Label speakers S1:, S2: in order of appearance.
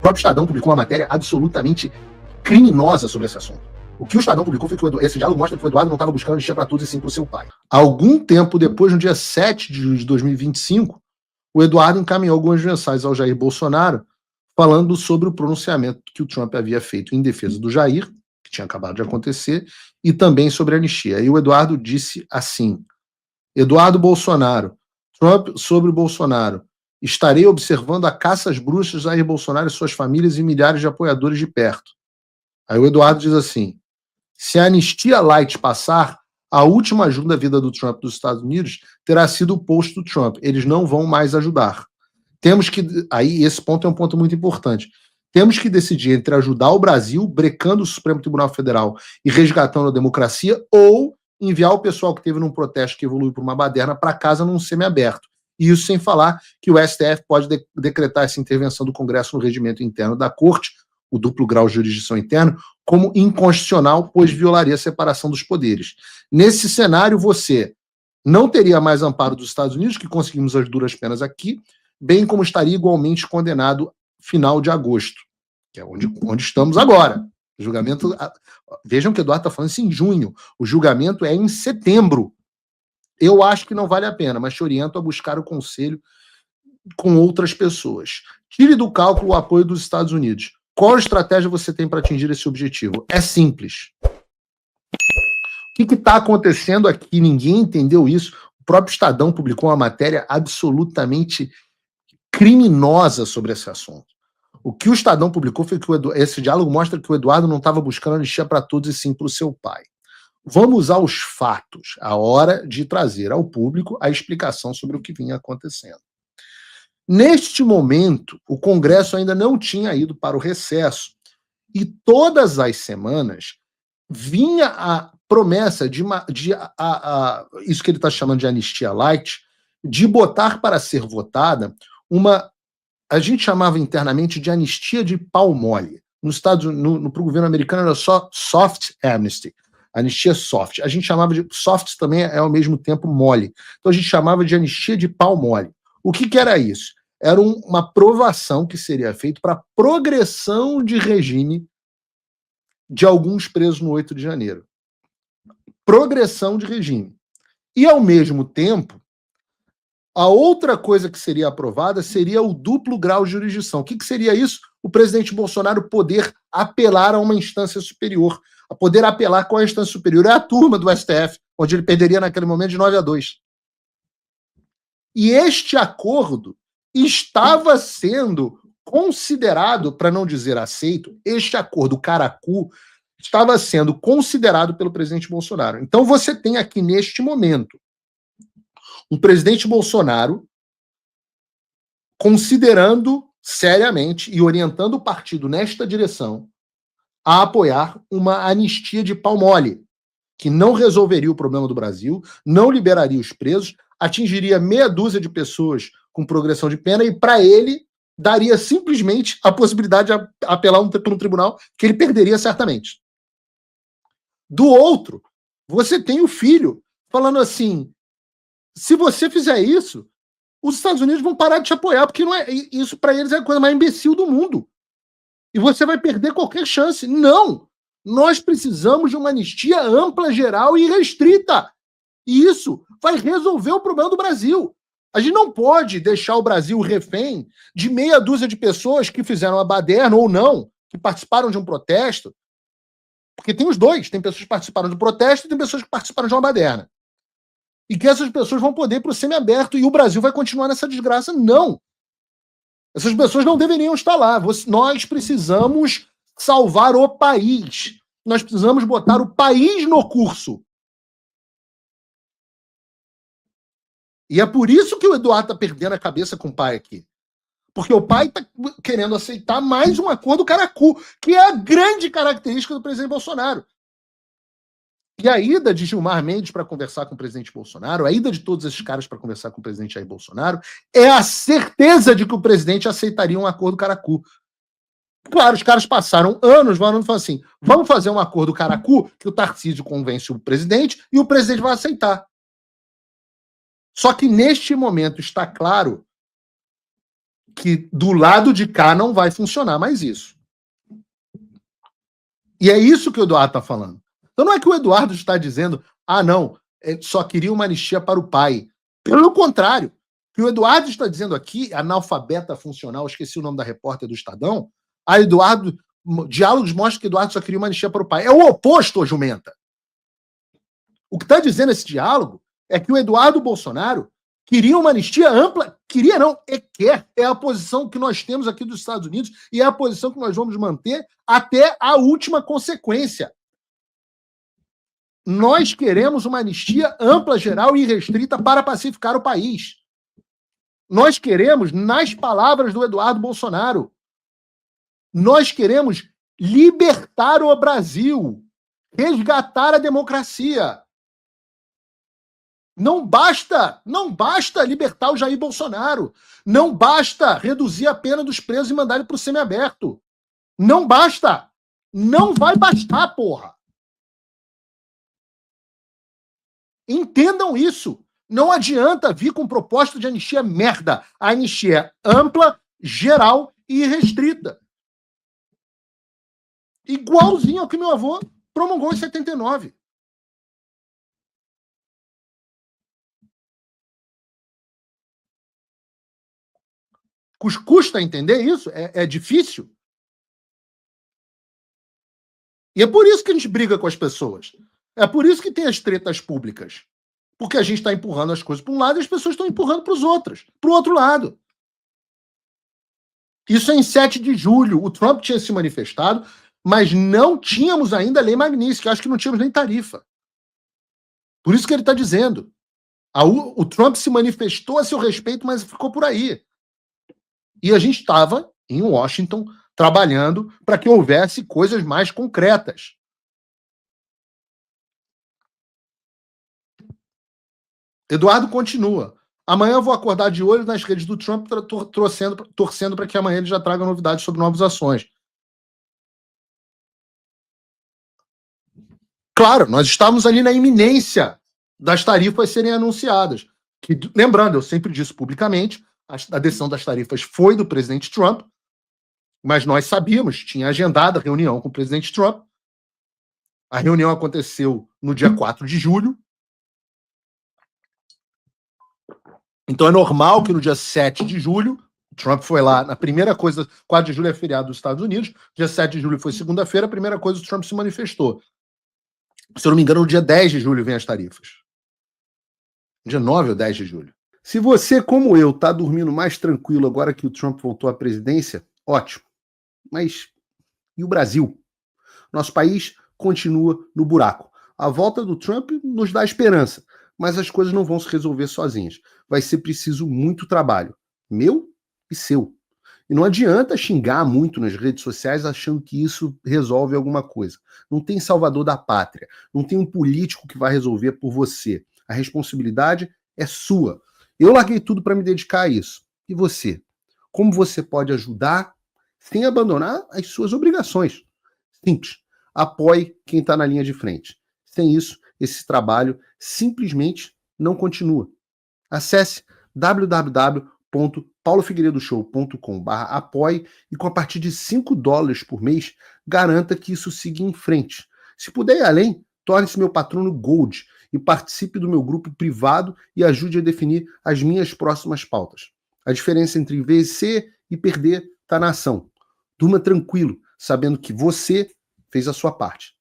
S1: próprio Estadão publicou uma matéria absolutamente criminosa sobre esse assunto. O que o Estadão publicou foi que esse diálogo mostra que o Eduardo não estava buscando anistia para todos e sim para o seu pai. Algum tempo depois, no dia 7 de 2025, o Eduardo encaminhou algumas mensagens ao Jair Bolsonaro falando sobre o pronunciamento que o Trump havia feito em defesa do Jair, que tinha acabado de acontecer, e também sobre a anistia. E o Eduardo disse assim: Eduardo Bolsonaro, Trump sobre Bolsonaro, estarei observando a caça às bruxas Jair Bolsonaro e suas famílias e milhares de apoiadores de perto. Aí o Eduardo diz assim: se a anistia light passar, a última ajuda à vida do Trump dos Estados Unidos terá sido o post do Trump. Eles não vão mais ajudar. Temos que... Aí esse ponto é um ponto muito importante. Temos que decidir entre ajudar o Brasil, brecando o Supremo Tribunal Federal e resgatando a democracia, ou enviar o pessoal que teve num protesto que evoluiu para uma baderna para casa num semiaberto. E isso sem falar que o STF pode decretar essa intervenção do Congresso no regimento interno da Corte, o duplo grau de jurisdição interno, como inconstitucional, pois violaria a separação dos poderes. Nesse cenário, você não teria mais amparo dos Estados Unidos, que conseguimos as duras penas aqui, bem como estaria igualmente condenado final de agosto, que é onde estamos agora. O julgamento, vejam que o Eduardo está falando isso em junho, o julgamento é em setembro. Eu acho que não vale a pena, mas te oriento a buscar o conselho com outras pessoas. Tire do cálculo o apoio dos Estados Unidos. Qual estratégia você tem para atingir esse objetivo? É simples. O que está acontecendo aqui? Ninguém entendeu isso. O próprio Estadão publicou uma matéria absolutamente criminosa sobre esse assunto. O que o Estadão publicou foi que esse diálogo mostra que o Eduardo não estava buscando anistia para todos e sim para o seu pai. Vamos usar os fatos, a hora de trazer ao público a explicação sobre o que vinha acontecendo. Neste momento, o Congresso ainda não tinha ido para o recesso e todas as semanas vinha a promessa isso que ele está chamando de anistia light, de botar para ser votada a gente chamava internamente de anistia de pau mole. Pro governo americano era só soft amnesty, anistia soft. A gente chamava de soft também é ao mesmo tempo mole. Então a gente chamava de anistia de pau mole. O que era isso? Era uma aprovação que seria feita para progressão de regime de alguns presos no 8 de janeiro. Progressão de regime. E, ao mesmo tempo, a outra coisa que seria aprovada seria o duplo grau de jurisdição. O que seria isso? O presidente Bolsonaro poder apelar a uma instância superior. A poder apelar com a instância superior. É a turma do STF, onde ele perderia naquele momento de 9-2. E este acordo estava sendo considerado, para não dizer aceito, este acordo caracu estava sendo considerado pelo presidente Bolsonaro. Então você tem aqui neste momento um presidente Bolsonaro considerando seriamente e orientando o partido nesta direção a apoiar uma anistia de pau mole, que não resolveria o problema do Brasil, não liberaria os presos, atingiria meia dúzia de pessoas com progressão de pena e, para ele, daria simplesmente a possibilidade de apelar para um tribunal que ele perderia certamente. Do outro, você tem o filho falando assim: se você fizer isso, os Estados Unidos vão parar de te apoiar, porque não é isso para eles é a coisa mais imbecil do mundo. E você vai perder qualquer chance. Não! Nós precisamos de uma anistia ampla, geral e restrita. E isso vai resolver o problema do Brasil. A gente não pode deixar o Brasil refém de meia dúzia de pessoas que fizeram a baderna ou não, que participaram de um protesto. Porque tem os dois. Tem pessoas que participaram do protesto e tem pessoas que participaram de uma baderna. E que essas pessoas vão poder ir para o semiaberto e o Brasil vai continuar nessa desgraça. Não. Essas pessoas não deveriam estar lá. Nós precisamos salvar o país. Nós precisamos botar o país no curso. E é por isso que o Eduardo está perdendo a cabeça com o pai aqui. Porque o pai está querendo aceitar mais um acordo caracu, que é a grande característica do presidente Bolsonaro. E a ida de Gilmar Mendes para conversar com o presidente Bolsonaro, a ida de todos esses caras para conversar com o presidente Jair Bolsonaro, é a certeza de que o presidente aceitaria um acordo caracu. Claro, os caras passaram anos falando assim: vamos fazer um acordo caracu que o Tarcísio convence o presidente e o presidente vai aceitar. Só que neste momento está claro que do lado de cá não vai funcionar mais isso. E é isso que o Eduardo está falando. Então não é que o Eduardo está dizendo, não, só queria uma anistia para o pai. Pelo contrário, o que o Eduardo está dizendo aqui, analfabeta funcional, esqueci o nome da repórter do Estadão, diálogos mostram que Eduardo só queria uma anistia para o pai. É o oposto, ô jumenta. O que está dizendo esse diálogo é que o Eduardo Bolsonaro queria uma anistia ampla, queria não, quer, é a posição que nós temos aqui dos Estados Unidos e é a posição que nós vamos manter até a última consequência. Nós queremos uma anistia ampla, geral e restrita para pacificar o país. Nós queremos, nas palavras do Eduardo Bolsonaro, nós queremos libertar o Brasil, resgatar a democracia. Não basta libertar o Jair Bolsonaro. Não basta reduzir a pena dos presos e mandar ele para o semiaberto. Não basta. Não vai bastar, porra. Entendam isso. Não adianta vir com proposta de anistia merda. A anistia é ampla, geral e restrita. Igualzinho ao que meu avô promulgou em 79. Custa entender isso? É difícil? E é por isso que a gente briga com as pessoas. É por isso que tem as tretas públicas. Porque a gente está empurrando as coisas para um lado e as pessoas estão empurrando para os outros, para o outro lado. Isso é em 7 de julho. O Trump tinha se manifestado, mas não tínhamos ainda a Lei Magnitsky. Acho que não tínhamos nem tarifa. Por isso que ele está dizendo. O Trump se manifestou a seu respeito, mas ficou por aí. E a gente estava em Washington trabalhando para que houvesse coisas mais concretas. Eduardo continua. Amanhã eu vou acordar de olho nas redes do Trump, torcendo para que amanhã ele já traga novidades sobre novas ações. Claro, nós estávamos ali na iminência das tarifas serem anunciadas. Lembrando, eu sempre disse publicamente, a decisão das tarifas foi do presidente Trump, mas nós sabíamos, tinha agendada a reunião com o presidente Trump. A reunião aconteceu no dia 4 de julho. Então é normal que no dia 7 de julho, Trump foi lá, na primeira coisa, 4 de julho é feriado dos Estados Unidos, dia 7 de julho foi segunda-feira, a primeira coisa o Trump se manifestou. Se eu não me engano, no dia 10 de julho vem as tarifas. Dia 9 ou 10 de julho. Se você, como eu, está dormindo mais tranquilo agora que o Trump voltou à presidência, ótimo. Mas e o Brasil? Nosso país continua no buraco. A volta do Trump nos dá esperança, mas as coisas não vão se resolver sozinhas. Vai ser preciso muito trabalho, meu e seu. E não adianta xingar muito nas redes sociais achando que isso resolve alguma coisa. Não tem salvador da pátria, não tem um político que vai resolver por você. A responsabilidade é sua. Eu larguei tudo para me dedicar a isso. E você? Como você pode ajudar sem abandonar as suas obrigações? Simples. Apoie quem está na linha de frente. Sem isso, esse trabalho simplesmente não continua. Acesse www.paulofigueiredoshow.com/apoie e com a partir de $5 por mês, garanta que isso siga em frente. Se puder ir além, torne-se meu patrono Gold e participe do meu grupo privado e ajude a definir as minhas próximas pautas. A diferença entre vencer e perder está na ação. Durma tranquilo, sabendo que você fez a sua parte.